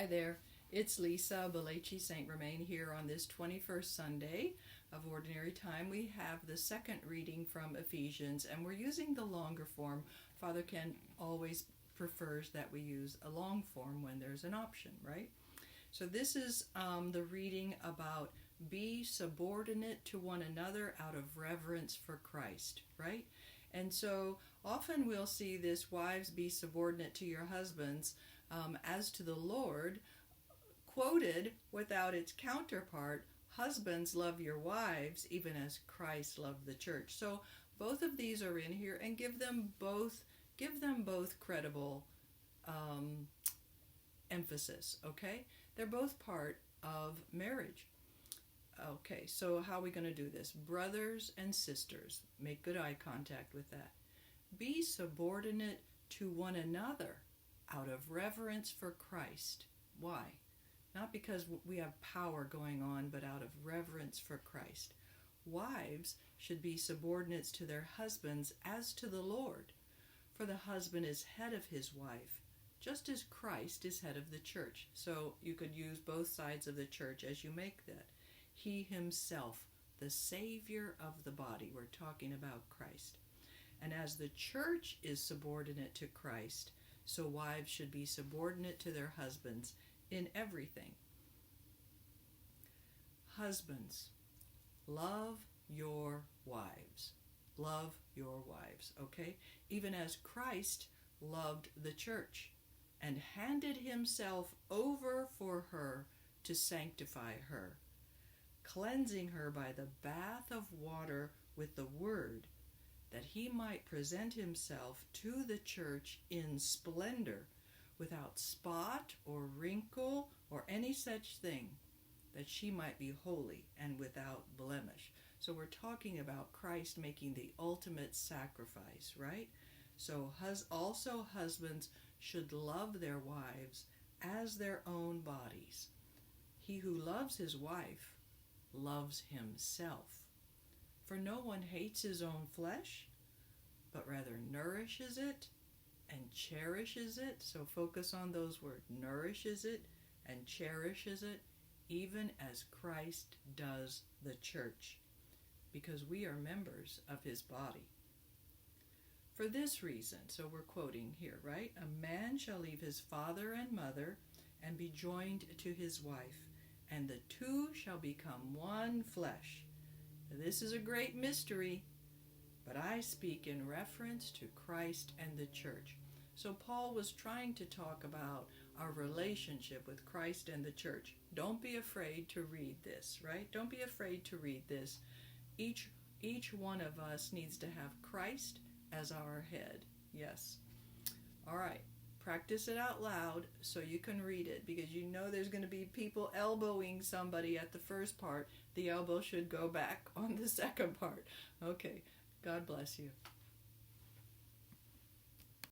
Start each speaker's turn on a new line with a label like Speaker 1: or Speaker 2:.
Speaker 1: Hi there, it's Lisa Balachi St. Romain here on this 21st Sunday of Ordinary Time. We have the second reading from Ephesians, and we're using the longer form. Father Ken always prefers that we use a long form when there's an option, right? So this is the reading about be subordinate to one another out of reverence for Christ, right? And so often we'll see this, wives be subordinate to your husbands as to the Lord, quoted without its counterpart, husbands love your wives even as Christ loved the church. So both of these are in here, and give them both credible emphasis, okay? They're both part of marriage. Okay, so how are we going to do this? Brothers and sisters, make good eye contact with that. Be subordinate to one another out of reverence for Christ. Why? Not because we have power going on, but out of reverence for Christ. Wives should be subordinates to their husbands as to the Lord. For the husband is head of his wife, just as Christ is head of the church. So you could use both sides of the church as you make that. He himself, the Savior of the body. We're talking about Christ. And as the church is subordinate to Christ, so wives should be subordinate to their husbands in everything. Husbands, love your wives. Love your wives, okay? Even as Christ loved the church and handed himself over for her to sanctify her, cleansing her by the bath of water with the word, that he might present himself to the church in splendor, without spot or wrinkle or any such thing, that she might be holy and without blemish. So we're talking about Christ making the ultimate sacrifice, right? So also husbands should love their wives as their own bodies. He who loves his wife loves himself. For no one hates his own flesh, but rather nourishes it and cherishes it. So focus on those words, nourishes it and cherishes it, even as Christ does the church, because we are members of his body. For this reason, so we're quoting here, right? A man shall leave his father and mother and be joined to his wife, and the two shall become one flesh. This is a great mystery, but I speak in reference to Christ and the church. So Paul was trying to talk about our relationship with Christ and the church. Don't be afraid to read this, right? Don't be afraid to read this. Each one of us needs to have Christ as our head. Yes. All right. Practice it out loud so you can read it, because you know there's going to be people elbowing somebody at the first part. The elbow should go back on the second part. Okay. God bless you.